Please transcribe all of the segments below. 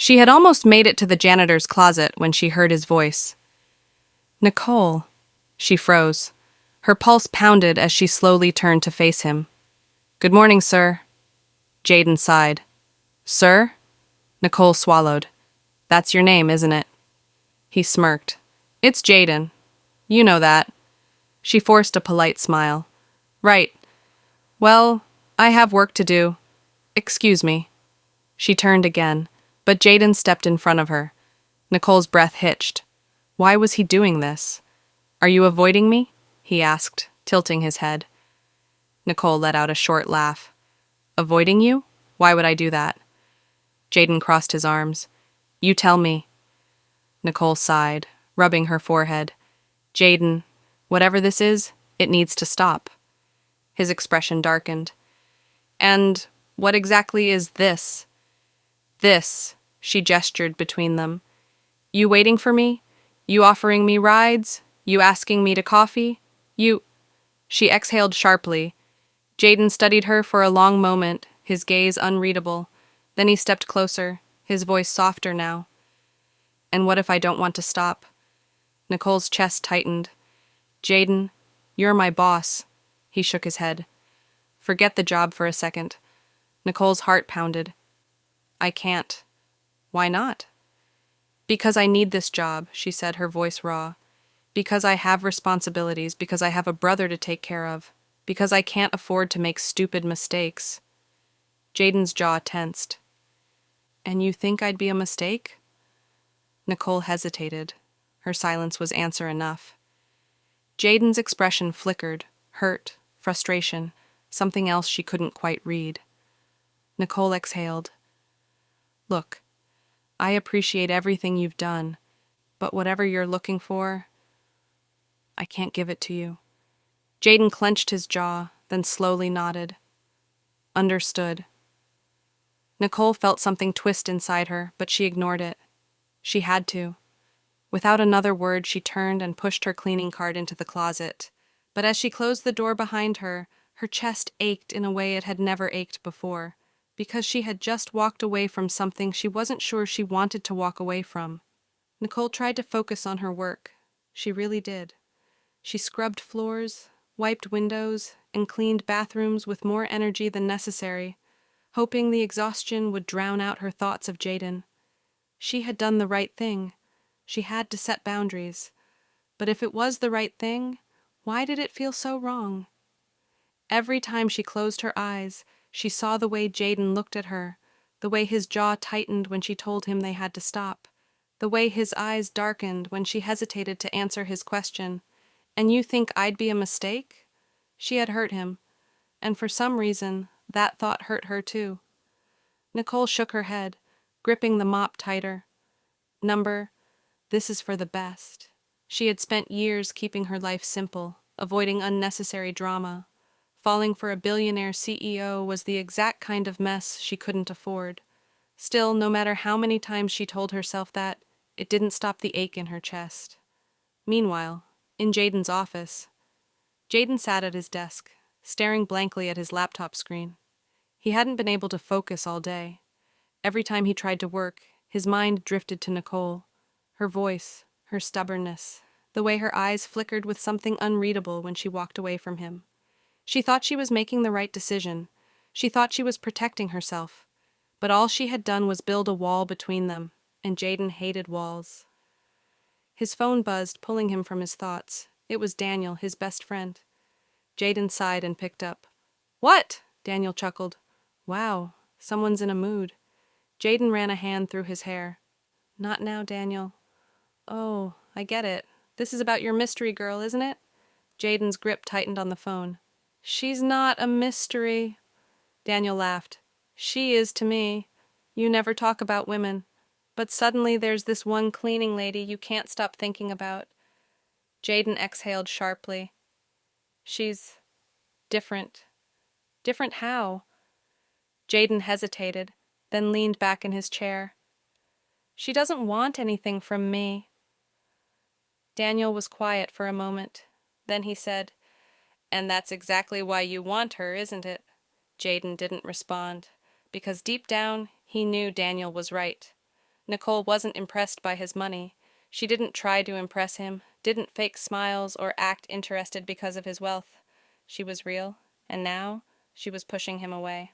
She had almost made it to the janitor's closet when she heard his voice. Nicole. She froze. Her pulse pounded as she slowly turned to face him. Good morning, sir. Jayden sighed. Sir? Nicole swallowed. That's your name, isn't it? He smirked. It's Jayden. You know that. She forced a polite smile. Right. Well, I have work to do. Excuse me. She turned again, but Jayden stepped in front of her. Nicole's breath hitched. Why was he doing this? Are you avoiding me? He asked, tilting his head. Nicole let out a short laugh. Avoiding you? Why would I do that? Jayden crossed his arms. You tell me. Nicole sighed, rubbing her forehead. Jayden, whatever this is, it needs to stop. His expression darkened. And what exactly is this? This, she gestured between them. You waiting for me? You offering me rides? You asking me to coffee? You... She exhaled sharply. Jayden studied her for a long moment, his gaze unreadable. Then he stepped closer, his voice softer now. And what if I don't want to stop? Nicole's chest tightened. Jayden, you're my boss. He shook his head. Forget the job for a second. Nicole's heart pounded. I can't. Why not? Because I need this job, she said, her voice raw. Because I have responsibilities, because I have a brother to take care of, because I can't afford to make stupid mistakes. Jayden's jaw tensed. And you think I'd be a mistake? Nicole hesitated. Her silence was answer enough. Jayden's expression flickered, hurt, frustration, something else she couldn't quite read. Nicole exhaled. Look, I appreciate everything you've done, but whatever you're looking for, I can't give it to you. Jayden clenched his jaw, then slowly nodded. Understood. Nicole felt something twist inside her, but she ignored it. She had to. Without another word, she turned and pushed her cleaning cart into the closet. But as she closed the door behind her, her chest ached in a way it had never ached before, because she had just walked away from something she wasn't sure she wanted to walk away from. Nicole tried to focus on her work. She really did. She scrubbed floors, wiped windows, and cleaned bathrooms with more energy than necessary, hoping the exhaustion would drown out her thoughts of Jayden. She had done the right thing. She had to set boundaries. But if it was the right thing, why did it feel so wrong? Every time she closed her eyes, she saw the way Jayden looked at her, the way his jaw tightened when she told him they had to stop, the way his eyes darkened when she hesitated to answer his question. And you think I'd be a mistake? She had hurt him, and for some reason, that thought hurt her too. Nicole shook her head, gripping the mop tighter. This is for the best. She had spent years keeping her life simple, avoiding unnecessary drama. Falling for a billionaire CEO was the exact kind of mess she couldn't afford. Still, no matter how many times she told herself that, it didn't stop the ache in her chest. Meanwhile, in Jayden's office, Jayden sat at his desk, staring blankly at his laptop screen. He hadn't been able to focus all day. Every time he tried to work, his mind drifted to Nicole. Her voice, her stubbornness, the way her eyes flickered with something unreadable when she walked away from him. She thought she was making the right decision. She thought she was protecting herself. But all she had done was build a wall between them, and Jayden hated walls. His phone buzzed, pulling him from his thoughts. It was Daniel, his best friend. Jayden sighed and picked up. What? Daniel chuckled. Wow, someone's in a mood. Jayden ran a hand through his hair. Not now, Daniel. Oh, I get it. This is about your mystery girl, isn't it? Jayden's grip tightened on the phone. She's not a mystery. Daniel laughed. She is to me. You never talk about women. But suddenly there's this one cleaning lady you can't stop thinking about. Jayden exhaled sharply. She's different. Different how? Jayden hesitated, then leaned back in his chair. She doesn't want anything from me. Daniel was quiet for a moment. Then he said, And that's exactly why you want her, isn't it? Jayden didn't respond, because deep down he knew Daniel was right. Nicole wasn't impressed by his money. She didn't try to impress him, didn't fake smiles or act interested because of his wealth. She was real, and now she was pushing him away.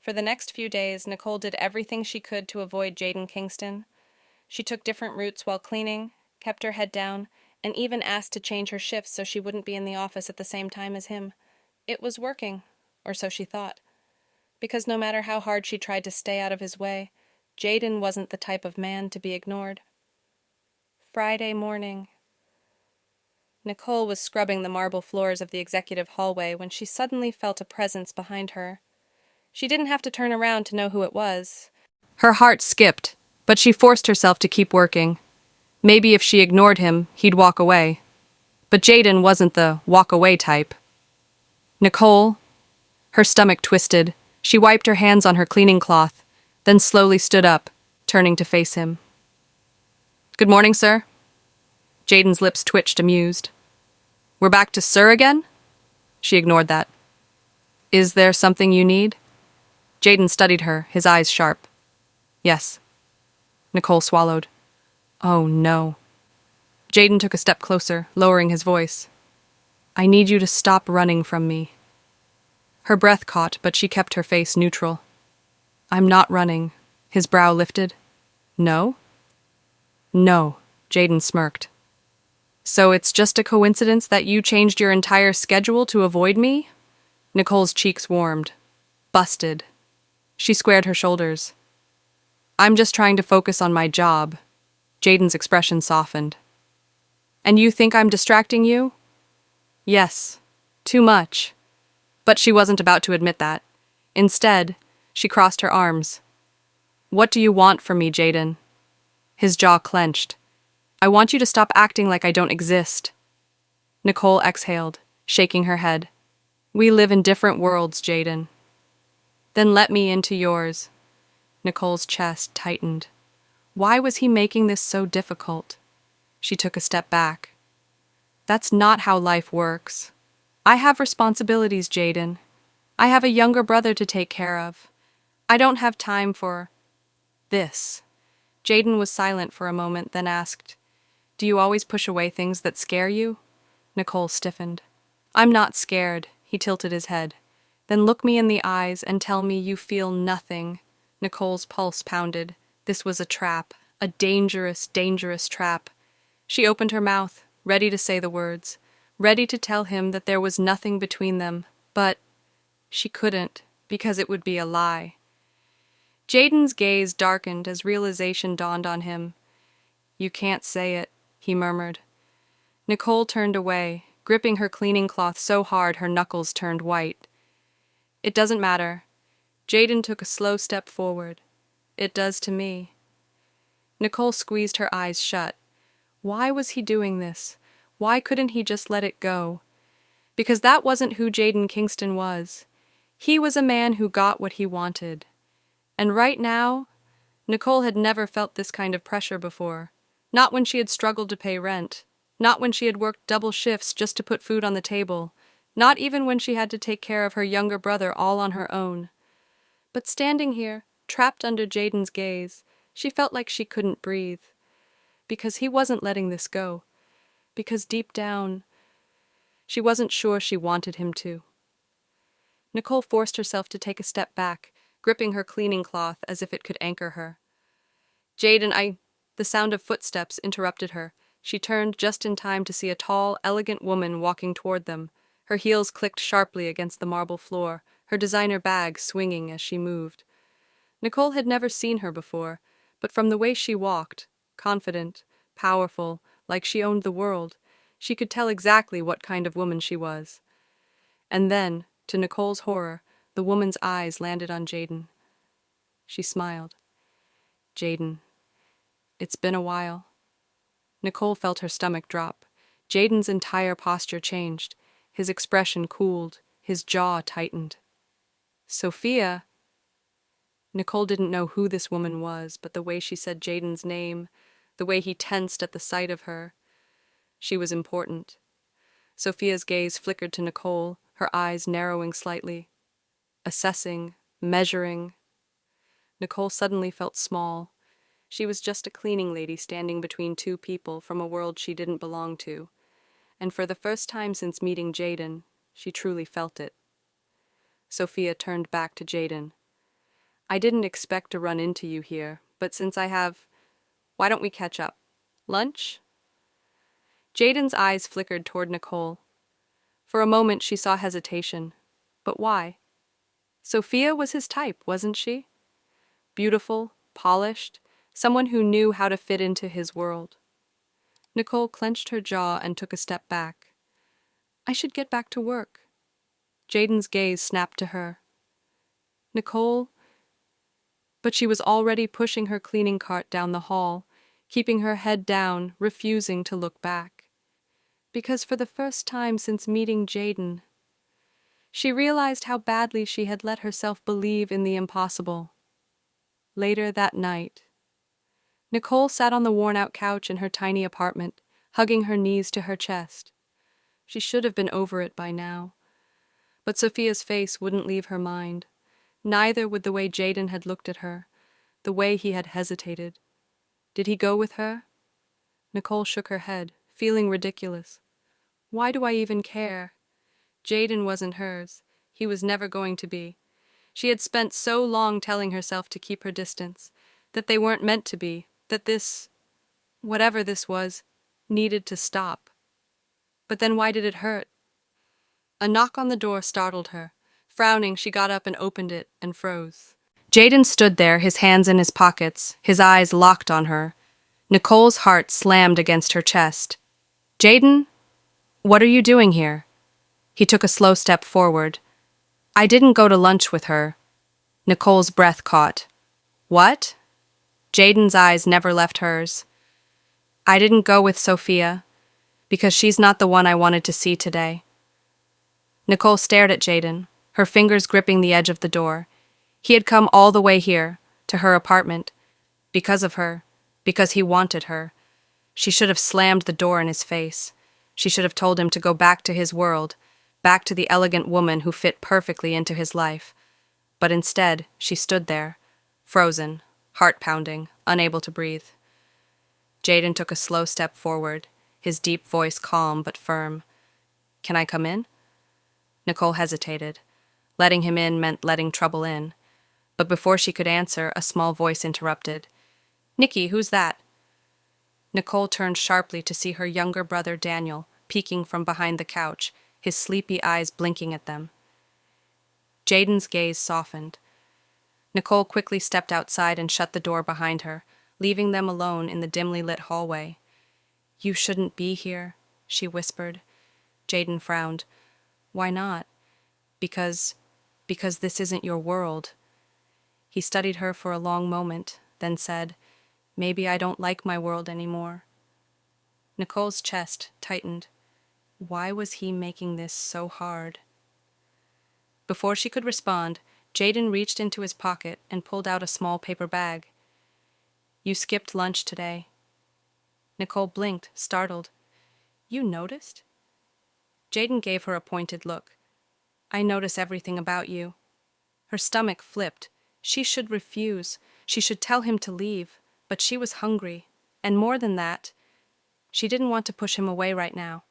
For the next few days, Nicole did everything she could to avoid Jayden Kingston. She took different routes while cleaning, kept her head down, and even asked to change her shifts so she wouldn't be in the office at the same time as him. It was working, or so she thought. Because no matter how hard she tried to stay out of his way, Jayden wasn't the type of man to be ignored. Friday morning. Nicole was scrubbing the marble floors of the executive hallway when she suddenly felt a presence behind her. She didn't have to turn around to know who it was. Her heart skipped, but she forced herself to keep working. Maybe if she ignored him, he'd walk away. But Jayden wasn't the walk-away type. Nicole? Her stomach twisted. She wiped her hands on her cleaning cloth, then slowly stood up, turning to face him. "Good morning, sir." Jayden's lips twitched, amused. "We're back to sir again?" She ignored that. "Is there something you need?" Jayden studied her, his eyes sharp. "Yes." Nicole swallowed. "Oh, no." Jayden took a step closer, lowering his voice. "I need you to stop running from me." Her breath caught, but she kept her face neutral. "I'm not running." His brow lifted. "No?" "No," Jayden smirked. "So it's just a coincidence that you changed your entire schedule to avoid me?" Nicole's cheeks warmed. Busted. She squared her shoulders. "I'm just trying to focus on my job." Jayden's expression softened. "And you think I'm distracting you?" "Yes. Too much." But she wasn't about to admit that. Instead, she crossed her arms. "What do you want from me, Jayden?" His jaw clenched. "I want you to stop acting like I don't exist." Nicole exhaled, shaking her head. "We live in different worlds, Jayden." "Then let me into yours." Nicole's chest tightened. Why was he making this so difficult? She took a step back. "That's not how life works. I have responsibilities, Jayden. I have a younger brother to take care of. I don't have time for this." Jayden was silent for a moment, then asked, "Do you always push away things that scare you?" Nicole stiffened. "I'm not scared," he tilted his head. "Then look me in the eyes and tell me you feel nothing." Nicole's pulse pounded. This was a trap, a dangerous, dangerous trap. She opened her mouth, ready to say the words, ready to tell him that there was nothing between them, but she couldn't, because it would be a lie. Jayden's gaze darkened as realization dawned on him. "You can't say it," he murmured. Nicole turned away, gripping her cleaning cloth so hard her knuckles turned white. "It doesn't matter." Jayden took a slow step forward. "It does to me." Nicole squeezed her eyes shut. Why was he doing this? Why couldn't he just let it go? Because that wasn't who Jayden Kingston was. He was a man who got what he wanted. And right now, Nicole had never felt this kind of pressure before. Not when she had struggled to pay rent. Not when she had worked double shifts just to put food on the table. Not even when she had to take care of her younger brother all on her own. But standing here, trapped under Jayden's gaze, she felt like she couldn't breathe. Because he wasn't letting this go. Because deep down, she wasn't sure she wanted him to. Nicole forced herself to take a step back, gripping her cleaning cloth as if it could anchor her. "Jayden, The sound of footsteps interrupted her. She turned just in time to see a tall, elegant woman walking toward them. Her heels clicked sharply against the marble floor, her designer bag swinging as she moved. Nicole had never seen her before, but from the way she walked, confident, powerful, like she owned the world, she could tell exactly what kind of woman she was. And then, to Nicole's horror, the woman's eyes landed on Jayden. She smiled. "Jayden, it's been a while." Nicole felt her stomach drop. Jayden's entire posture changed. His expression cooled, his jaw tightened. "Sophia?" Nicole didn't know who this woman was, but the way she said Jayden's name, the way he tensed at the sight of her, she was important. Sophia's gaze flickered to Nicole, her eyes narrowing slightly. Assessing, measuring. Nicole suddenly felt small. She was just a cleaning lady standing between two people from a world she didn't belong to, and for the first time since meeting Jayden, she truly felt it. Sophia turned back to Jayden. I didn't expect to run into you here, but since I have, why don't we catch up? Lunch? Jayden's eyes flickered toward Nicole. For a moment she saw hesitation. But why? Sophia was his type, wasn't she? Beautiful, polished, someone who knew how to fit into his world. Nicole clenched her jaw and took a step back. I should get back to work. Jayden's gaze snapped to her. Nicole, but she was already pushing her cleaning cart down the hall, keeping her head down, refusing to look back. Because for the first time since meeting Jayden, she realized how badly she had let herself believe in the impossible. Later that night, Nicole sat on the worn-out couch in her tiny apartment, hugging her knees to her chest. She should have been over it by now. But Sophia's face wouldn't leave her mind. Neither would the way Jayden had looked at her, the way he had hesitated. Did he go with her? Nicole shook her head, feeling ridiculous. Why do I even care? Jayden wasn't hers. He was never going to be. She had spent so long telling herself to keep her distance, that they weren't meant to be, that this, whatever this was, needed to stop. But then why did it hurt? A knock on the door startled her. Frowning, she got up and opened it and froze. Jayden stood there, his hands in his pockets, his eyes locked on her. Nicole's heart slammed against her chest. Jayden, what are you doing here? He took a slow step forward. I didn't go to lunch with her. Nicole's breath caught. What? Jayden's eyes never left hers. I didn't go with Sophia, because she's not the one I wanted to see today. Nicole stared at Jayden, her fingers gripping the edge of the door. He had come all the way here, to her apartment, because of her, because he wanted her. She should have slammed the door in his face. She should have told him to go back to his world, back to the elegant woman who fit perfectly into his life. But instead, she stood there, frozen, heart-pounding, unable to breathe. Jayden took a slow step forward, his deep voice calm but firm. Can I come in? Nicole hesitated. Letting him in meant letting trouble in. But before she could answer, a small voice interrupted. Nikki, who's that? Nicole turned sharply to see her younger brother Daniel peeking from behind the couch, his sleepy eyes blinking at them. Jayden's gaze softened. Nicole quickly stepped outside and shut the door behind her, leaving them alone in the dimly lit hallway. You shouldn't be here, she whispered. Jayden frowned. Why not? Because this isn't your world. He studied her for a long moment, then said, Maybe I don't like my world anymore. Nicole's chest tightened. Why was he making this so hard? Before she could respond, Jayden reached into his pocket and pulled out a small paper bag. You skipped lunch today. Nicole blinked, startled. You noticed? Jayden gave her a pointed look. I notice everything about you. Her stomach flipped. She should refuse. She should tell him to leave. But she was hungry. And more than that, she didn't want to push him away right now.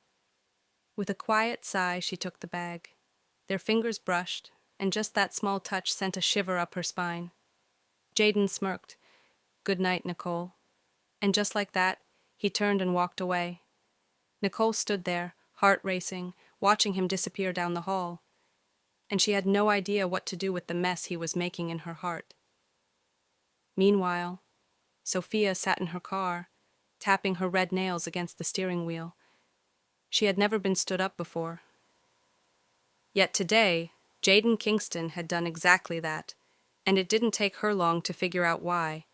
With a quiet sigh, she took the bag. Their fingers brushed, and just that small touch sent a shiver up her spine. Jayden smirked. Good night, Nicole. And just like that, he turned and walked away. Nicole stood there, heart racing, watching him disappear down the hall. And she had no idea what to do with the mess he was making in her heart. Meanwhile, Sophia sat in her car, tapping her red nails against the steering wheel. She had never been stood up before. Yet today, Jayden Kingston had done exactly that, and it didn't take her long to figure out why.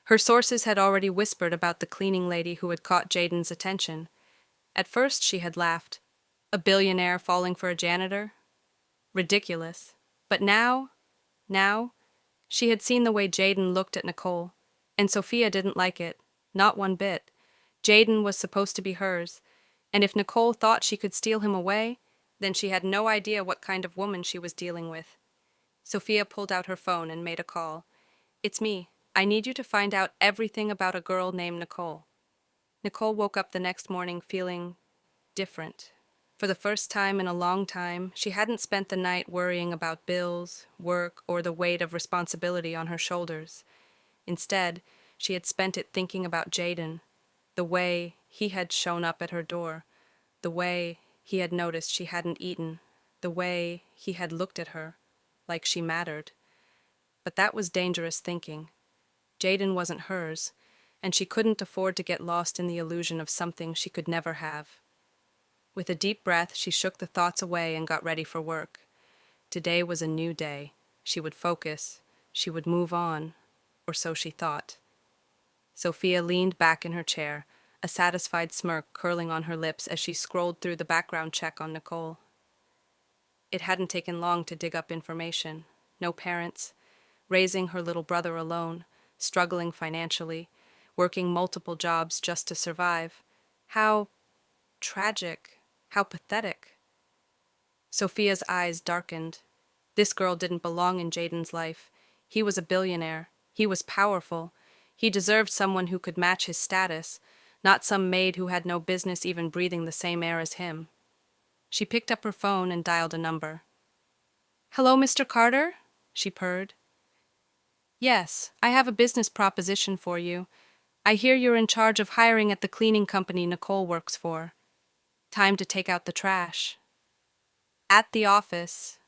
Her sources had already whispered about the cleaning lady who had caught Jayden's attention. At first she had laughed. A billionaire falling for a janitor? Ridiculous. But now, she had seen the way Jayden looked at Nicole, and Sophia didn't like it, not one bit. Jayden was supposed to be hers, and if Nicole thought she could steal him away, then she had no idea what kind of woman she was dealing with. Sophia pulled out her phone and made a call. It's me, I need you to find out everything about a girl named Nicole. Nicole woke up the next morning feeling different. For the first time in a long time, she hadn't spent the night worrying about bills, work, or the weight of responsibility on her shoulders. Instead, she had spent it thinking about Jayden, the way he had shown up at her door, the way he had noticed she hadn't eaten, the way he had looked at her, like she mattered. But that was dangerous thinking. Jayden wasn't hers, and she couldn't afford to get lost in the illusion of something she could never have. With a deep breath, she shook the thoughts away and got ready for work. Today was a new day. She would focus. She would move on, or so she thought. Sophia leaned back in her chair, a satisfied smirk curling on her lips as she scrolled through the background check on Nicole. It hadn't taken long to dig up information. No parents, raising her little brother alone, struggling financially, working multiple jobs just to survive. How tragic, how pathetic. Sophia's eyes darkened. This girl didn't belong in Jayden's life. He was a billionaire. He was powerful. He deserved someone who could match his status, not some maid who had no business even breathing the same air as him. She picked up her phone and dialed a number. "Hello, Mr. Carter?" she purred. "Yes, I have a business proposition for you. I hear you're in charge of hiring at the cleaning company Nicole works for. Time to take out the trash." At the office.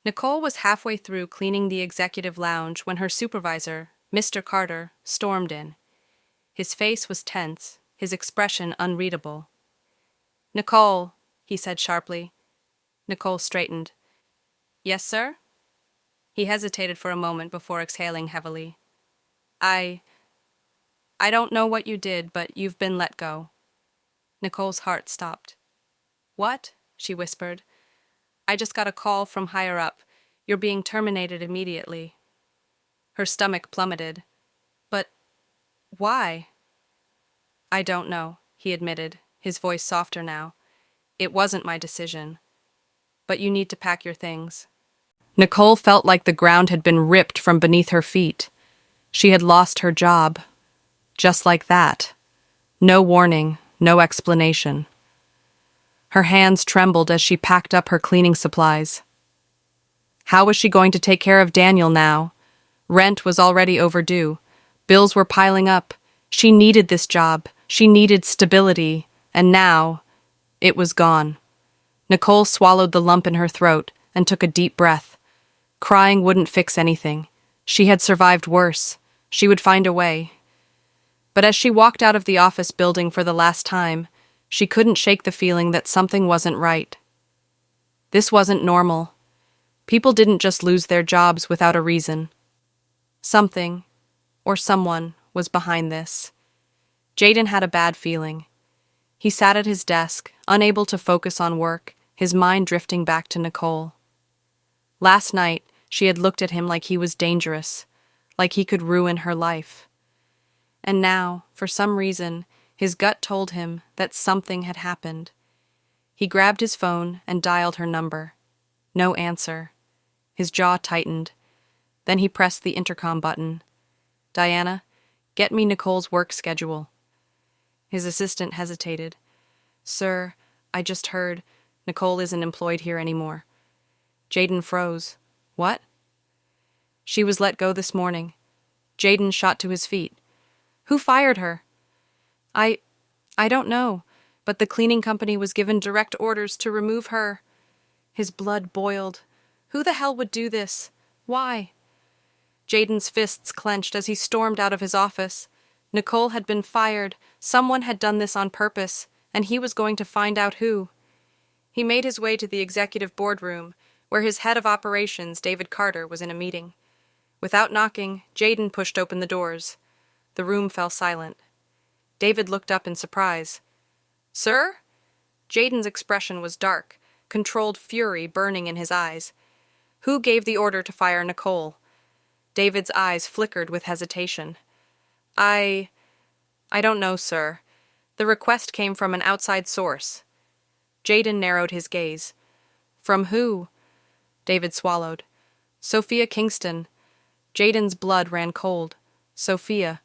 Nicole was halfway through cleaning the executive lounge when her supervisor, Mr. Carter, stormed in. His face was tense, his expression unreadable. "Nicole," he said sharply. Nicole straightened. "Yes, sir?" He hesitated for a moment before exhaling heavily. I don't know what you did, but you've been let go." Nicole's heart stopped. "What?" she whispered. "I just got a call from higher up. You're being terminated immediately." Her stomach plummeted. "But why?" "I don't know," he admitted, his voice softer now. "It wasn't my decision. But you need to pack your things." Nicole felt like the ground had been ripped from beneath her feet. She had lost her job. Just like that. No warning, no explanation. Her hands trembled as she packed up her cleaning supplies. How was she going to take care of Daniel now? Rent was already overdue. Bills were piling up. She needed this job. She needed stability. And now, it was gone. Nicole swallowed the lump in her throat and took a deep breath. Crying wouldn't fix anything. She had survived worse. She would find a way. But as she walked out of the office building for the last time, she couldn't shake the feeling that something wasn't right. This wasn't normal. People didn't just lose their jobs without a reason. Something, or someone, was behind this. Jayden had a bad feeling. He sat at his desk, unable to focus on work, his mind drifting back to Nicole. Last night, she had looked at him like he was dangerous, like he could ruin her life. And now, for some reason, his gut told him that something had happened. He grabbed his phone and dialed her number. No answer. His jaw tightened. Then he pressed the intercom button. "Diana, get me Nicole's work schedule." His assistant hesitated. "Sir, I just heard Nicole isn't employed here anymore." Jayden froze. "What?" "She was let go this morning." Jayden shot to his feet. "Who fired her?" I don't know, but the cleaning company was given direct orders to remove her." His blood boiled. Who the hell would do this? Why? Jayden's fists clenched as he stormed out of his office. Nicole had been fired. Someone had done this on purpose, and he was going to find out who. He made his way to the executive boardroom, where his head of operations, David Carter, was in a meeting. Without knocking, Jayden pushed open the doors. The room fell silent. David looked up in surprise. "Sir?" Jayden's expression was dark, controlled fury burning in his eyes. "Who gave the order to fire Nicole?" David's eyes flickered with hesitation. I don't know, sir. The request came from an outside source." Jayden narrowed his gaze. "From who?" David swallowed. "Sophia Kingston." Jayden's blood ran cold. Sophia.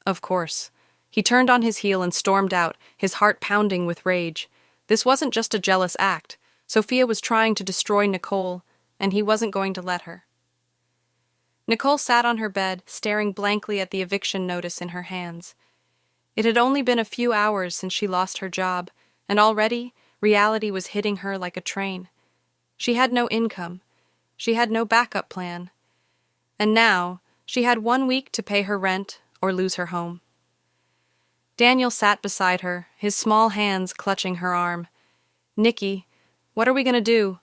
Of course. He turned on his heel and stormed out, his heart pounding with rage. This wasn't just a jealous act. Sophia was trying to destroy Nicole, and he wasn't going to let her. Nicole sat on her bed, staring blankly at the eviction notice in her hands. It had only been a few hours since she lost her job, and already reality was hitting her like a train. She had no income. She had no backup plan. And now, she had 1 week to pay her rent or lose her home. Daniel sat beside her, his small hands clutching her arm. "Nikki, what are we going to do?"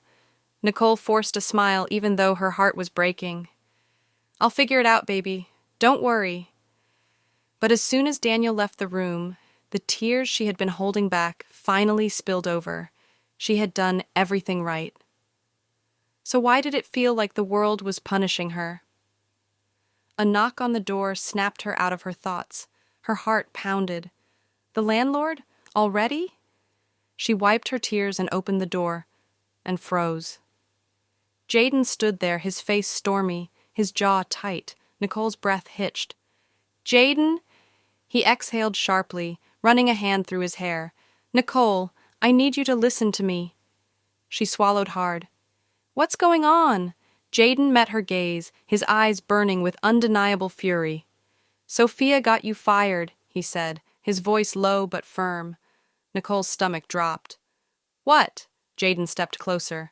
Nicole forced a smile even though her heart was breaking. "I'll figure it out, baby. Don't worry." But as soon as Daniel left the room, the tears she had been holding back finally spilled over. She had done everything right. So why did it feel like the world was punishing her? A knock on the door snapped her out of her thoughts. Her heart pounded. The landlord? Already? She wiped her tears and opened the door, and froze. Jayden stood there, his face stormy, his jaw tight. Nicole's breath hitched. "Jayden!" He exhaled sharply, running a hand through his hair. "Nicole, I need you to listen to me." She swallowed hard. "What's going on?" Jayden met her gaze, his eyes burning with undeniable fury. "Sophia got you fired," he said, his voice low but firm. Nicole's stomach dropped. "What?" Jayden stepped closer.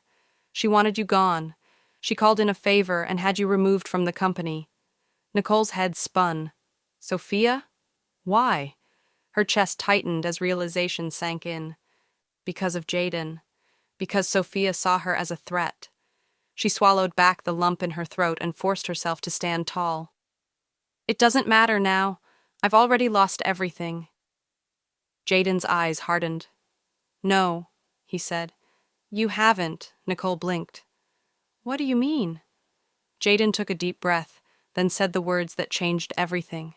"She wanted you gone. She called in a favor and had you removed from the company." Nicole's head spun. "Sophia? Why?" Her chest tightened as realization sank in. Because of Jayden. Because Sophia saw her as a threat. She swallowed back the lump in her throat and forced herself to stand tall. "It doesn't matter now. I've already lost everything." Jayden's eyes hardened. "No," he said. "You haven't," Nicole blinked. "What do you mean?" Jayden took a deep breath, then said the words that changed everything.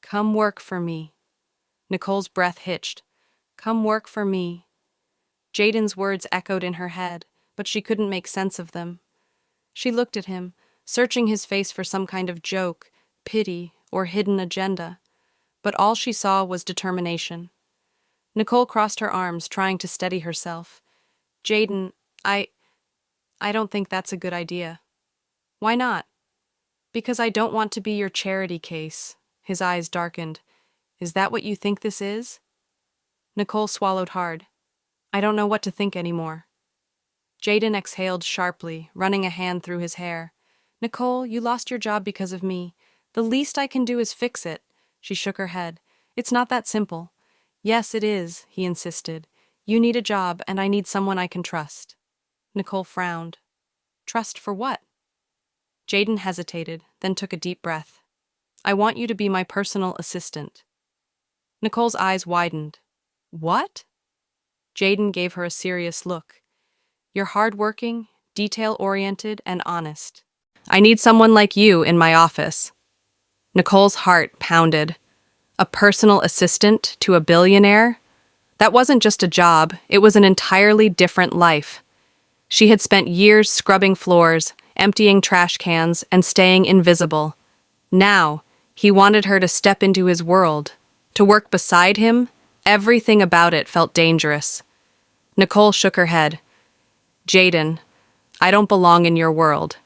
"Come work for me." Nicole's breath hitched. "Come work for me." Jayden's words echoed in her head, but she couldn't make sense of them. She looked at him, searching his face for some kind of joke, pity, or hidden agenda. But all she saw was determination. Nicole crossed her arms, trying to steady herself. "Jayden, I don't think that's a good idea." "Why not?" "Because I don't want to be your charity case." His eyes darkened. "Is that what you think this is?" Nicole swallowed hard. "I don't know what to think anymore." Jayden exhaled sharply, running a hand through his hair. "Nicole, you lost your job because of me. The least I can do is fix it." She shook her head. "It's not that simple." "Yes, it is," he insisted. "You need a job, and I need someone I can trust." Nicole frowned. "Trust for what?" Jayden hesitated, then took a deep breath. "I want you to be my personal assistant." Nicole's eyes widened. "What?" Jayden gave her a serious look. "You're hardworking, detail-oriented, and honest. I need someone like you in my office." Nicole's heart pounded. A personal assistant to a billionaire? That wasn't just a job, it was an entirely different life. She had spent years scrubbing floors, emptying trash cans, and staying invisible. Now, he wanted her to step into his world. To work beside him, everything about it felt dangerous. Nicole shook her head. "Jayden, I don't belong in your world."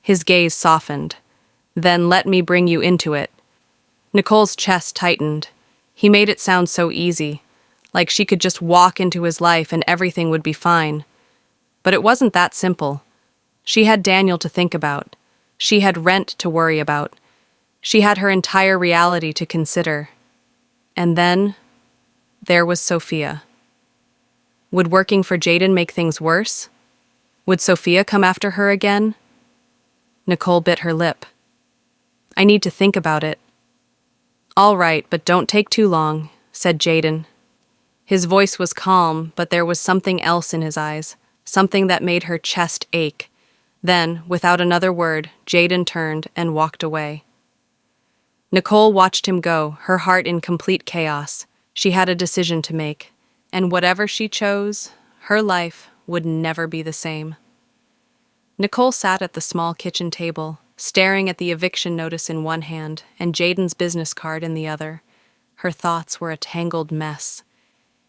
His gaze softened. "Then let me bring you into it." Nicole's chest tightened. He made it sound so easy, like she could just walk into his life and everything would be fine. But it wasn't that simple. She had Daniel to think about. She had rent to worry about. She had her entire reality to consider. And then, there was Sophia. Would working for Jayden make things worse? Would Sophia come after her again? Nicole bit her lip. "I need to think about it." "All right, but don't take too long," said Jayden. His voice was calm, but there was something else in his eyes, something that made her chest ache. Then, without another word, Jayden turned and walked away. Nicole watched him go, her heart in complete chaos. She had a decision to make, and whatever she chose, her life would never be the same. Nicole sat at the small kitchen table, staring at the eviction notice in one hand and Jayden's business card in the other. Her thoughts were a tangled mess.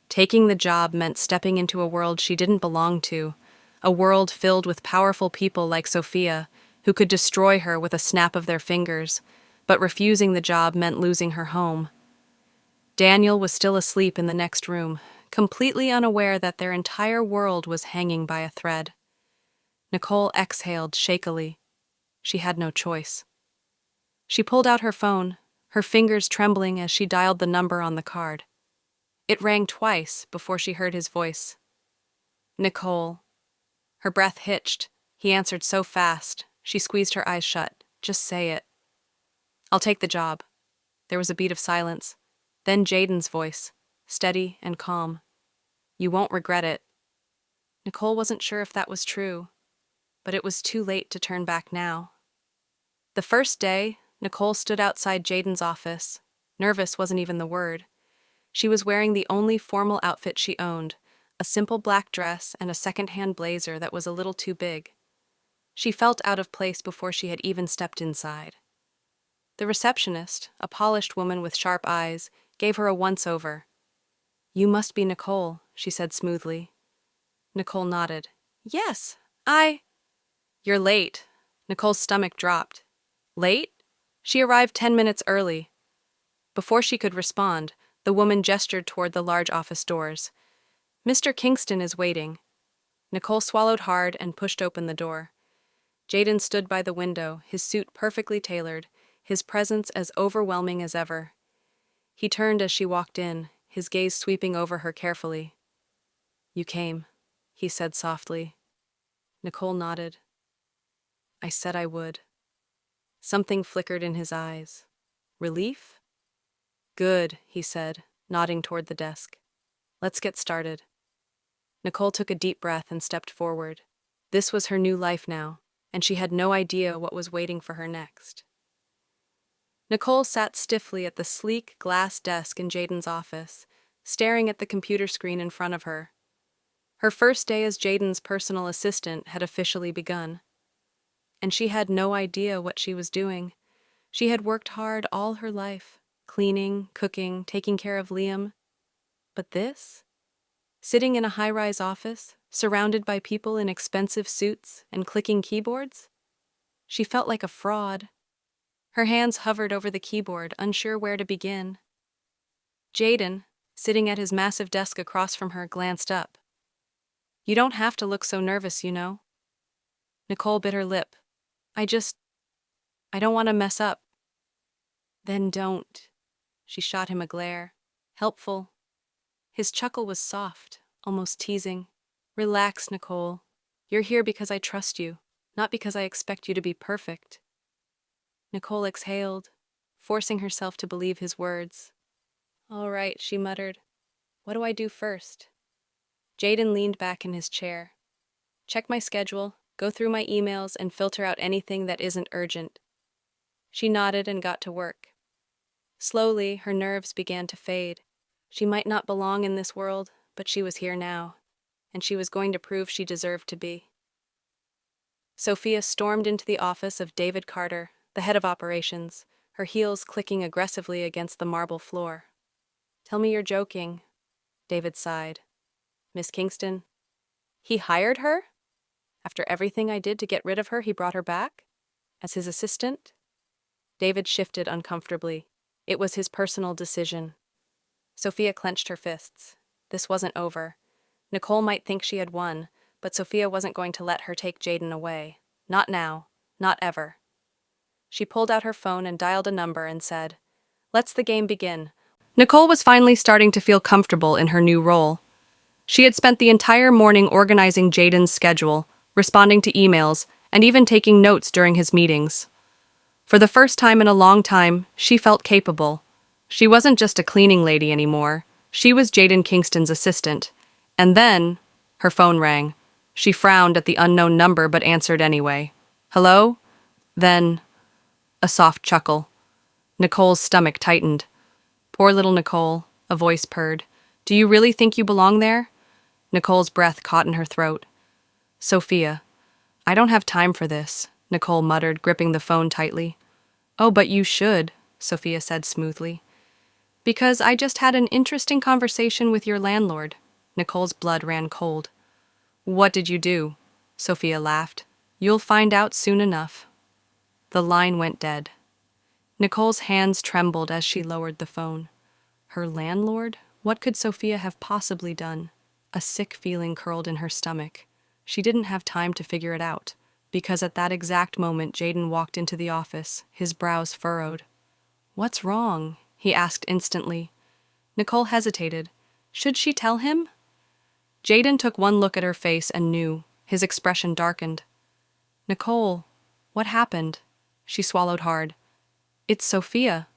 Taking the job meant stepping into a world she didn't belong to, a world filled with powerful people like Sophia, who could destroy her with a snap of their fingers, but refusing the job meant losing her home. Daniel was still asleep in the next room, completely unaware that their entire world was hanging by a thread. Nicole exhaled shakily. She had no choice. She pulled out her phone, her fingers trembling as she dialed the number on the card. It rang twice before she heard his voice. Nicole. Her breath hitched. He answered so fast, she squeezed her eyes shut. Just say it. I'll take the job. There was a beat of silence. Then Jayden's voice, steady and calm. You won't regret it. Nicole wasn't sure if that was true, but it was too late to turn back now. The first day, Nicole stood outside Jayden's office. Nervous wasn't even the word. She was wearing the only formal outfit she owned, a simple black dress and a second-hand blazer that was a little too big. She felt out of place before she had even stepped inside. The receptionist, a polished woman with sharp eyes, gave her a once-over. You must be Nicole, she said smoothly. Nicole nodded. Yes, You're late. Nicole's stomach dropped. Late? She arrived 10 minutes early. Before she could respond, the woman gestured toward the large office doors. Mr. Kingston is waiting. Nicole swallowed hard and pushed open the door. Jayden stood by the window, his suit perfectly tailored, his presence as overwhelming as ever. He turned as she walked in, his gaze sweeping over her carefully. You came, he said softly. Nicole nodded. I said I would. Something flickered in his eyes. Relief? Good, he said, nodding toward the desk. Let's get started. Nicole took a deep breath and stepped forward. This was her new life now, and she had no idea what was waiting for her next. Nicole sat stiffly at the sleek glass desk in Jayden's office, staring at the computer screen in front of her. Her first day as Jayden's personal assistant had officially begun. And she had no idea what she was doing. She had worked hard all her life, cleaning, cooking, taking care of Liam. But this? Sitting in a high-rise office, surrounded by people in expensive suits and clicking keyboards? She felt like a fraud. Her hands hovered over the keyboard, unsure where to begin. Jayden, sitting at his massive desk across from her, glanced up. You don't have to look so nervous, you know. Nicole bit her lip. I don't want to mess up. Then don't. She shot him a glare. Helpful. His chuckle was soft, almost teasing. Relax, Nicole. You're here because I trust you, not because I expect you to be perfect. Nicole exhaled, forcing herself to believe his words. All right, she muttered. What do I do first? Jayden leaned back in his chair. Check my schedule, go through my emails, and filter out anything that isn't urgent. She nodded and got to work. Slowly, her nerves began to fade. She might not belong in this world, but she was here now, and she was going to prove she deserved to be. Sophia stormed into the office of David Carter, the head of operations, her heels clicking aggressively against the marble floor. Tell me you're joking, David sighed. Miss Kingston? He hired her? After everything I did to get rid of her, he brought her back? As his assistant? David shifted uncomfortably. It was his personal decision. Sophia clenched her fists. This wasn't over. Nicole might think she had won, but Sophia wasn't going to let her take Jayden away. Not now. Not ever. She pulled out her phone and dialed a number and said, Let's the game begin. Nicole was finally starting to feel comfortable in her new role. She had spent the entire morning organizing Jayden's schedule, responding to emails, and even taking notes during his meetings. For the first time in a long time, she felt capable. She wasn't just a cleaning lady anymore. She was Jayden Kingston's assistant. And then, her phone rang. She frowned at the unknown number but answered anyway. Hello? Then, a soft chuckle. Nicole's stomach tightened. Poor little Nicole, a voice purred. Do you really think you belong there? Nicole's breath caught in her throat. Sophia, I don't have time for this. Nicole muttered, gripping the phone tightly. Oh, but you should, Sophia said smoothly. Because I just had an interesting conversation with your landlord. Nicole's blood ran cold. What did you do? Sophia laughed. You'll find out soon enough. The line went dead. Nicole's hands trembled as she lowered the phone. Her landlord? What could Sophia have possibly done? A sick feeling curled in her stomach. She didn't have time to figure it out, because at that exact moment Jayden walked into the office, his brows furrowed. What's wrong? He asked instantly. Nicole hesitated. Should she tell him? Jayden took one look at her face and knew. His expression darkened. Nicole, what happened? She swallowed hard. It's Sophia.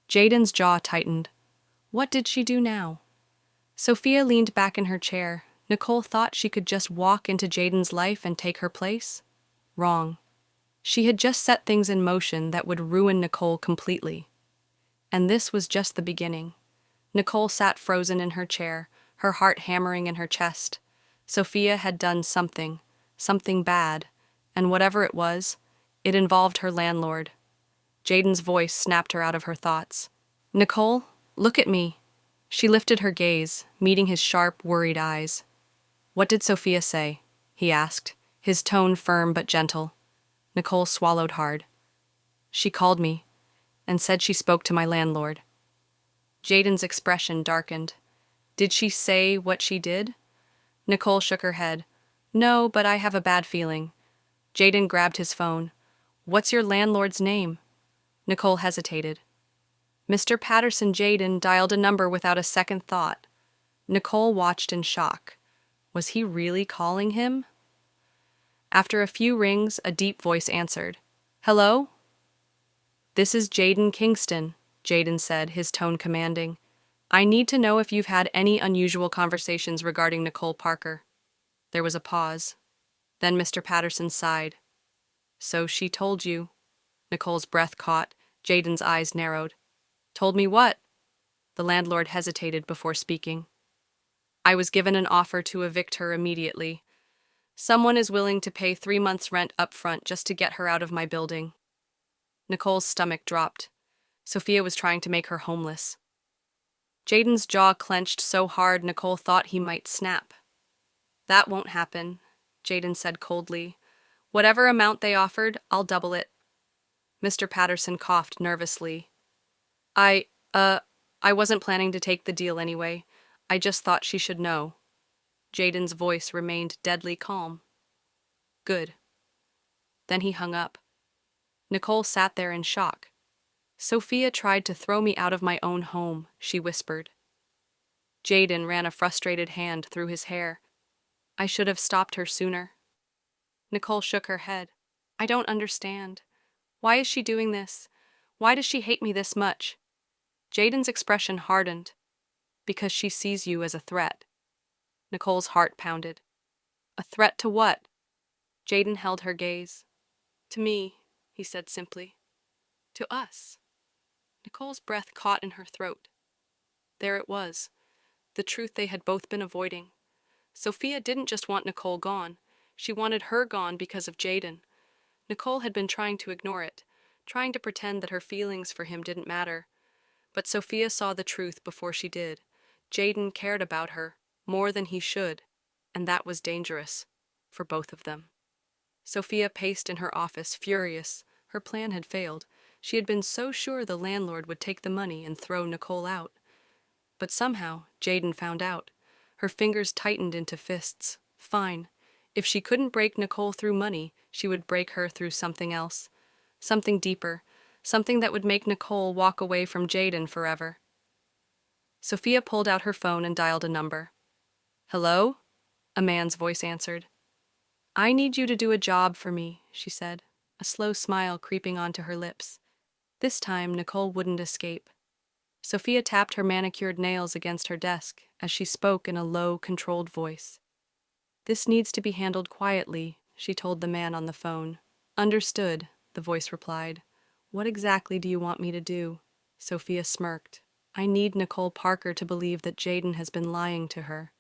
Jayden's jaw tightened. What did she do now? Sophia leaned back in her chair. Nicole thought she could just walk into Jayden's life and take her place? Wrong. She had just set things in motion that would ruin Nicole completely. And this was just the beginning. Nicole sat frozen in her chair, her heart hammering in her chest. Sophia had done something bad, and whatever it was, it involved her landlord. Jayden's voice snapped her out of her thoughts. Nicole, look at me. She lifted her gaze, meeting his sharp, worried eyes. What did Sophia say? He asked, his tone firm but gentle. Nicole swallowed hard. She called me and said she spoke to my landlord. Jayden's expression darkened. Did she say what she did? Nicole shook her head. No, but I have a bad feeling. Jayden grabbed his phone. What's your landlord's name? Nicole hesitated. Mr. Patterson. Jayden dialed a number without a second thought. Nicole watched in shock. Was he really calling him? After a few rings, a deep voice answered. Hello? This is Jayden Kingston, Jayden said, his tone commanding. I need to know if you've had any unusual conversations regarding Nicole Parker. There was a pause. Then Mr. Patterson sighed. So she told you. Nicole's breath caught. Jayden's eyes narrowed. Told me what? The landlord hesitated before speaking. I was given an offer to evict her immediately. Someone is willing to pay 3 months' rent up front just to get her out of my building. Nicole's stomach dropped. Sophia was trying to make her homeless. Jayden's jaw clenched so hard Nicole thought he might snap. That won't happen, Jayden said coldly. Whatever amount they offered, I'll double it. Mr. Patterson coughed nervously. I wasn't planning to take the deal anyway. I just thought she should know. Jayden's voice remained deadly calm. Good. Then he hung up. Nicole sat there in shock. Sophia tried to throw me out of my own home, she whispered. Jayden ran a frustrated hand through his hair. I should have stopped her sooner. Nicole shook her head. I don't understand. Why is she doing this? Why does she hate me this much? Jayden's expression hardened. Because she sees you as a threat. Nicole's heart pounded. A threat to what? Jayden held her gaze. To me, he said simply. To us. Nicole's breath caught in her throat. There it was, the truth they had both been avoiding. Sophia didn't just want Nicole gone. She wanted her gone because of Jayden. Nicole had been trying to ignore it, trying to pretend that her feelings for him didn't matter. But Sophia saw the truth before she did. Jayden cared about her more than he should, and that was dangerous for both of them. Sophia paced in her office, furious. Her plan had failed. She had been so sure the landlord would take the money and throw Nicole out. But somehow, Jayden found out. Her fingers tightened into fists. Fine. If she couldn't break Nicole through money, she would break her through something else. Something deeper. Something that would make Nicole walk away from Jayden forever. Sophia pulled out her phone and dialed a number. Hello? A man's voice answered. I need you to do a job for me, she said, a slow smile creeping onto her lips. This time, Nicole wouldn't escape. Sophia tapped her manicured nails against her desk as she spoke in a low, controlled voice. This needs to be handled quietly, she told the man on the phone. Understood, the voice replied. What exactly do you want me to do? Sophia smirked. I need Nicole Parker to believe that Jayden has been lying to her.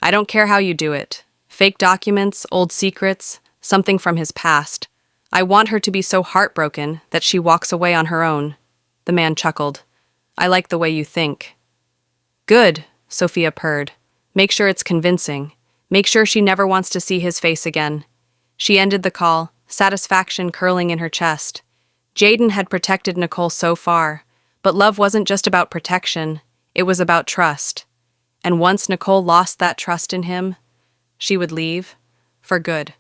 I don't care how you do it. Fake documents, old secrets, something from his past. I want her to be so heartbroken that she walks away on her own. The man chuckled. I like the way you think. Good, Sophia purred. Make sure it's convincing. Make sure she never wants to see his face again. She ended the call, satisfaction curling in her chest. Jayden had protected Nicole so far, but love wasn't just about protection, it was about trust. And once Nicole lost that trust in him, she would leave, for good.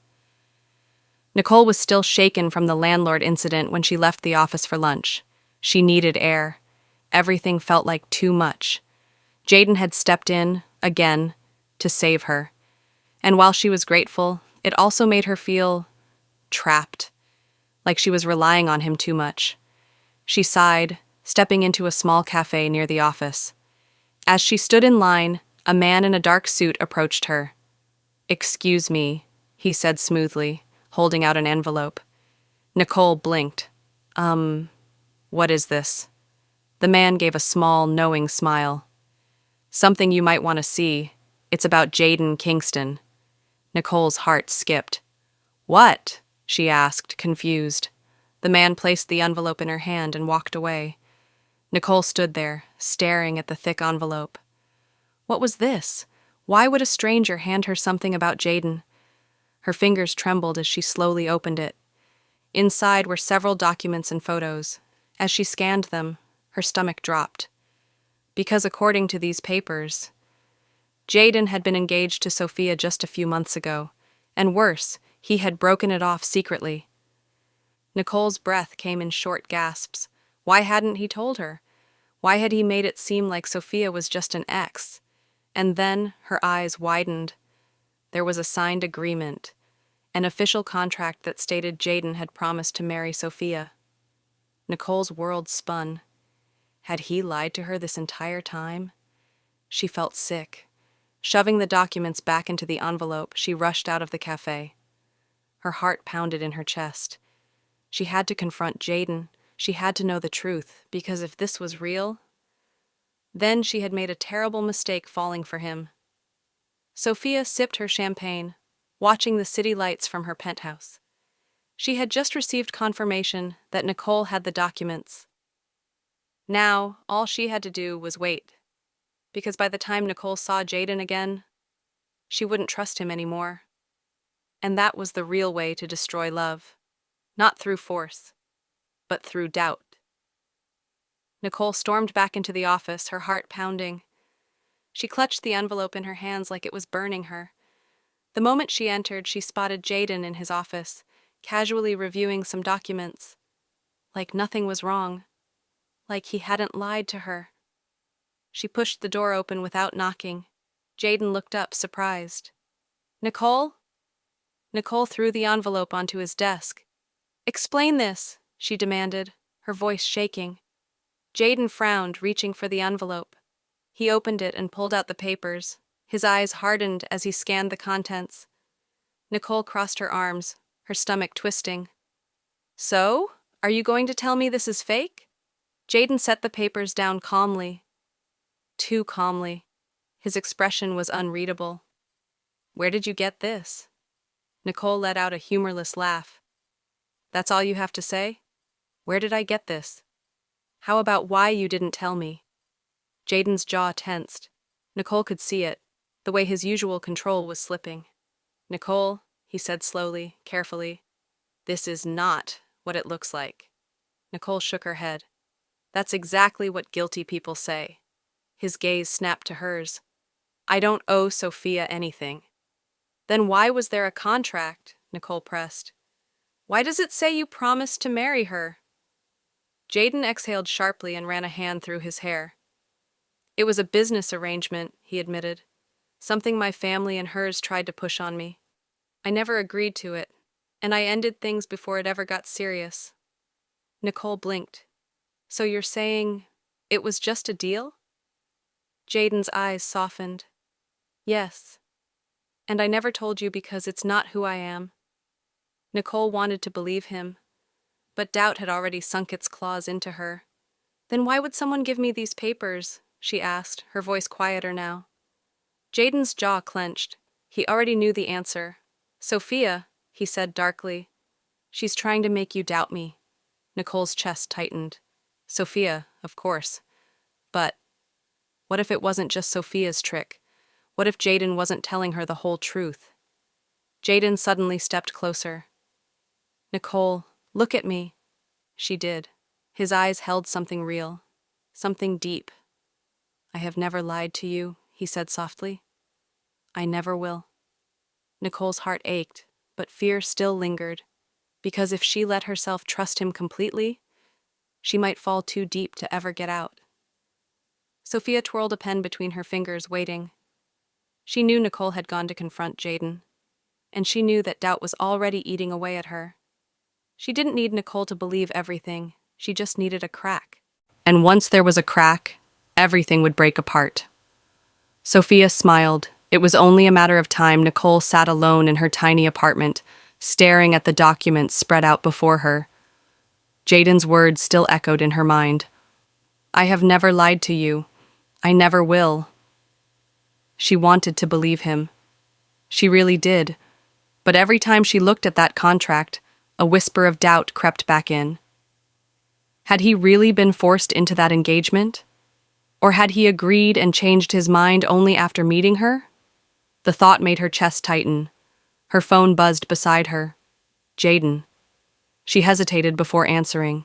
Nicole was still shaken from the landlord incident when she left the office for lunch. She needed air. Everything felt like too much. Jayden had stepped in, again, to save her. And while she was grateful, it also made her feel trapped, like she was relying on him too much. She sighed, stepping into a small cafe near the office. As she stood in line, a man in a dark suit approached her. Excuse me, he said smoothly, holding out an envelope. Nicole blinked. What is this? The man gave a small, knowing smile. Something you might want to see. It's about Jayden Kingston. Nicole's heart skipped. What? She asked, confused. The man placed the envelope in her hand and walked away. Nicole stood there, staring at the thick envelope. What was this? Why would a stranger hand her something about Jayden? Her fingers trembled as she slowly opened it. Inside were several documents and photos. As she scanned them, her stomach dropped. Because according to these papers, Jayden had been engaged to Sophia just a few months ago, and worse, he had broken it off secretly. Nicole's breath came in short gasps. Why hadn't he told her? Why had he made it seem like Sophia was just an ex? And then her eyes widened. There was a signed agreement, an official contract that stated Jayden had promised to marry Sophia. Nicole's world spun. Had he lied to her this entire time? She felt sick. Shoving the documents back into the envelope, she rushed out of the cafe. Her heart pounded in her chest. She had to confront Jayden. She had to know the truth, because if this was real, then she had made a terrible mistake falling for him. Sophia sipped her champagne, watching the city lights from her penthouse. She had just received confirmation that Nicole had the documents. Now, all she had to do was wait, because by the time Nicole saw Jayden again, she wouldn't trust him anymore. And that was the real way to destroy love, not through force, but through doubt. Nicole stormed back into the office, her heart pounding. She clutched the envelope in her hands like it was burning her. The moment she entered, she spotted Jayden in his office, casually reviewing some documents. Like nothing was wrong. Like he hadn't lied to her. She pushed the door open without knocking. Jayden looked up, surprised. Nicole? Nicole threw the envelope onto his desk. Explain this, she demanded, her voice shaking. Jayden frowned, reaching for the envelope. He opened it and pulled out the papers. His eyes hardened as he scanned the contents. Nicole crossed her arms, her stomach twisting. So? Are you going to tell me this is fake? Jayden set the papers down calmly. Too calmly. His expression was unreadable. Where did you get this? Nicole let out a humorless laugh. That's all you have to say? Where did I get this? How about why you didn't tell me? Jayden's jaw tensed. Nicole could see it, the way his usual control was slipping. Nicole, he said slowly, carefully, this is not what it looks like. Nicole shook her head. That's exactly what guilty people say. His gaze snapped to hers. I don't owe Sophia anything. Then why was there a contract? Nicole pressed. Why does it say you promised to marry her? Jayden exhaled sharply and ran a hand through his hair. It was a business arrangement, he admitted. Something my family and hers tried to push on me. I never agreed to it, and I ended things before it ever got serious. Nicole blinked. So you're saying it was just a deal? Jayden's eyes softened. Yes. And I never told you because it's not who I am. Nicole wanted to believe him, but doubt had already sunk its claws into her. Then why would someone give me these papers? She asked, her voice quieter now. Jayden's jaw clenched. He already knew the answer. Sophia, he said darkly. She's trying to make you doubt me. Nicole's chest tightened. Sophia, of course. But what if it wasn't just Sophia's trick? What if Jayden wasn't telling her the whole truth? Jayden suddenly stepped closer. Nicole, look at me. She did. His eyes held something real, something deep. I have never lied to you, he said softly. I never will. Nicole's heart ached, but fear still lingered, because if she let herself trust him completely, she might fall too deep to ever get out. Sophia twirled a pen between her fingers, waiting. She knew Nicole had gone to confront Jayden, and she knew that doubt was already eating away at her. She didn't need Nicole to believe everything, she just needed a crack. And once there was a crack, everything would break apart. Sophia smiled. It was only a matter of time. Nicole sat alone in her tiny apartment, staring at the documents spread out before her. Jayden's words still echoed in her mind. I have never lied to you. I never will. She wanted to believe him. She really did. But every time she looked at that contract, a whisper of doubt crept back in. Had he really been forced into that engagement? Or had he agreed and changed his mind only after meeting her? The thought made her chest tighten. Her phone buzzed beside her. Jayden. She hesitated before answering.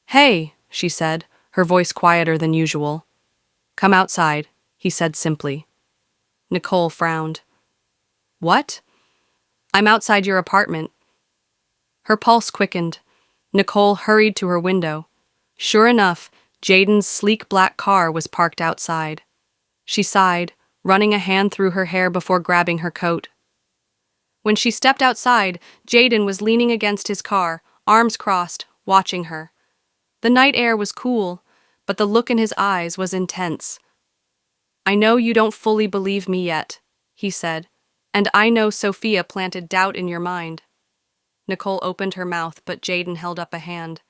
Hey, she said, her voice quieter than usual. Come outside, he said simply. Nicole frowned. What? I'm outside your apartment. Her pulse quickened. Nicole hurried to her window. Sure enough, Jayden's sleek black car was parked outside. She sighed, running a hand through her hair before grabbing her coat. When she stepped outside, Jayden was leaning against his car, arms crossed, watching her. The night air was cool, but the look in his eyes was intense. I know you don't fully believe me yet, he said, and I know Sophia planted doubt in your mind. Nicole opened her mouth, but Jayden held up a hand.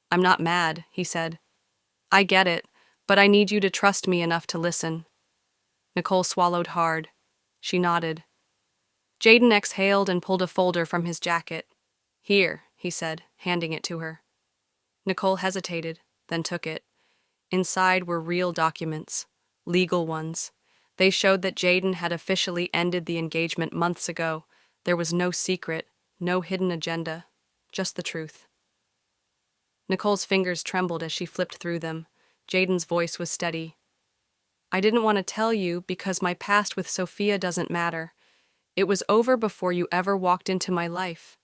I'm not mad, he said. I get it, but I need you to trust me enough to listen. Nicole swallowed hard. She nodded. Jayden exhaled and pulled a folder from his jacket. Here, he said, handing it to her. Nicole hesitated, then took it. Inside were real documents, legal ones. They showed that Jayden had officially ended the engagement months ago. There was no secret, no hidden agenda, just the truth. Nicole's fingers trembled as she flipped through them. Jayden's voice was steady. I didn't want to tell you because my past with Sophia doesn't matter. It was over before you ever walked into my life.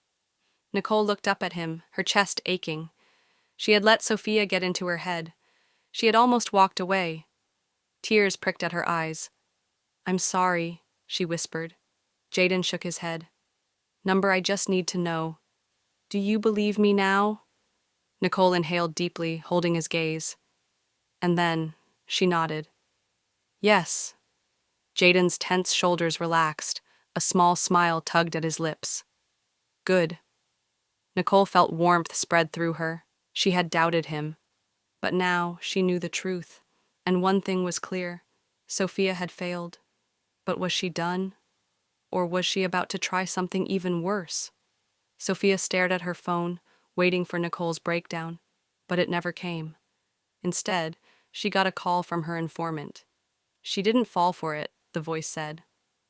Nicole looked up at him, her chest aching. She had let Sophia get into her head. She had almost walked away. Tears pricked at her eyes. I'm sorry, she whispered. Jayden shook his head. Number, I just need to know. Do you believe me now? Nicole inhaled deeply, holding his gaze. And then, she nodded. Yes. Jayden's tense shoulders relaxed. A small smile tugged at his lips. Good. Nicole felt warmth spread through her. She had doubted him. But now she knew the truth. And one thing was clear. Sophia had failed. But was she done? Or was she about to try something even worse? Sophia stared at her phone, waiting for Nicole's breakdown. But it never came. Instead, she got a call from her informant. She didn't fall for it, the voice said.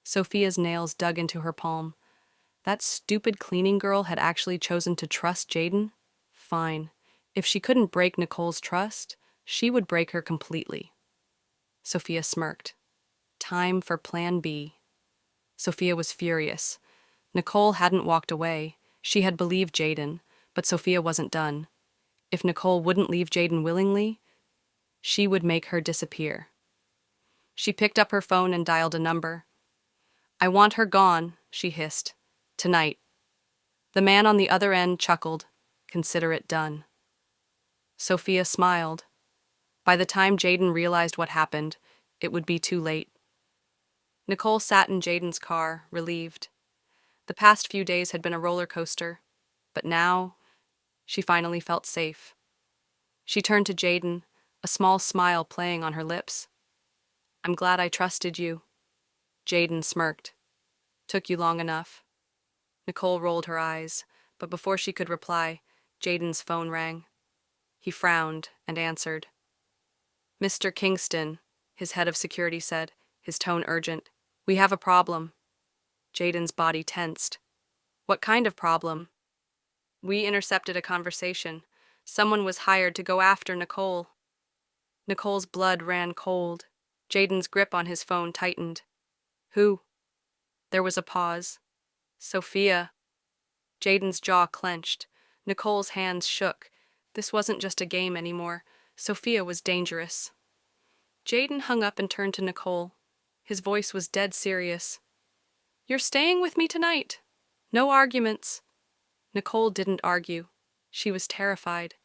Sophia's nails dug into her palm. That stupid cleaning girl had actually chosen to trust Jayden? Fine. If she couldn't break Nicole's trust, she would break her completely. Sophia smirked. Time for Plan B. Sophia was furious. Nicole hadn't walked away. She had believed Jayden, but Sophia wasn't done. If Nicole wouldn't leave Jayden willingly, she would make her disappear. She picked up her phone and dialed a number. I want her gone, she hissed. Tonight. The man on the other end chuckled. Consider it done. Sophia smiled. By the time Jayden realized what happened, it would be too late. Nicole sat in Jayden's car, relieved. The past few days had been a roller coaster, but now she finally felt safe. She turned to Jayden, a small smile playing on her lips. I'm glad I trusted you. Jayden smirked. Took you long enough. Nicole rolled her eyes. but before she could reply, Jayden's phone rang. He frowned and answered. "Mr. Kingston," his head of security said, his tone urgent. "We have a problem." Jayden's body tensed. "What kind of problem?" "We intercepted a conversation. Someone was hired to go after Nicole." Nicole's blood ran cold. Jayden's grip on his phone tightened. "Who?" There was a pause. "Sophia." Jayden's jaw clenched. Nicole's hands shook. This wasn't just a game anymore. Sophia was dangerous. Jayden hung up and turned to Nicole. His voice was dead serious. "You're staying with me tonight. No arguments." Nicole didn't argue. She was terrified.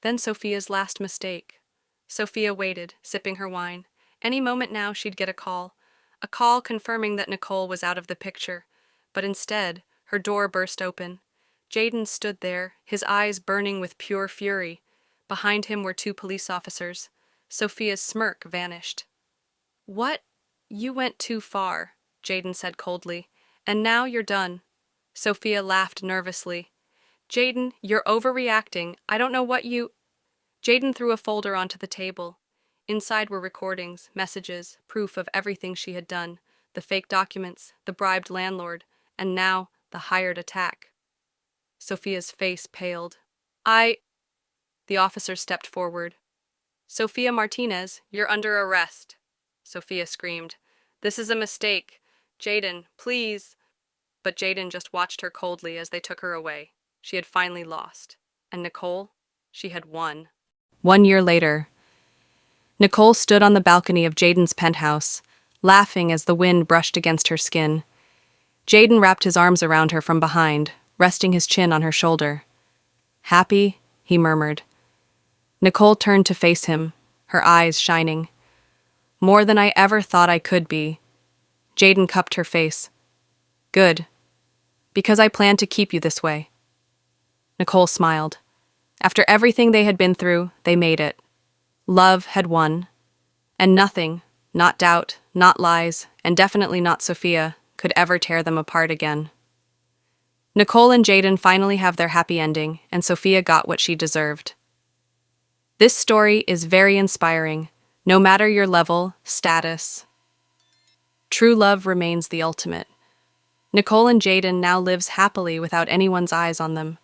Then Sophia's last mistake. Sophia waited, sipping her wine. Any moment now she'd get a call confirming that Nicole was out of the picture. But instead, her door burst open. Jayden stood there, his eyes burning with pure fury. Behind him were 2 police officers. Sophia's smirk vanished. "What? You went too far," Jayden said coldly. "And now you're done." Sophia laughed nervously. "Jayden, you're overreacting. I don't know what you—" Jayden threw a folder onto the table. Inside were recordings, messages, proof of everything she had done, the fake documents, the bribed landlord, and now the hired attack. Sophia's face paled. The officer stepped forward. "Sophia Martinez, you're under arrest." Sophia screamed. "This is a mistake. Jayden, please." But Jayden just watched her coldly as they took her away. She had finally lost. And Nicole? She had won. 1 year later, Nicole stood on the balcony of Jayden's penthouse, laughing as the wind brushed against her skin. Jayden wrapped his arms around her from behind, resting his chin on her shoulder. "Happy?" he murmured. Nicole turned to face him, her eyes shining. "More than I ever thought I could be." Jayden cupped her face. "Good. Because I plan to keep you this way." Nicole smiled. After everything they had been through, they made it. Love had won. And nothing, not doubt, not lies, and definitely not Sophia, could ever tear them apart again. Nicole and Jayden finally have their happy ending, and Sophia got what she deserved. This story is very inspiring, no matter your level, status. True love remains the ultimate. Nicole and Jayden now lives happily without anyone's eyes on them.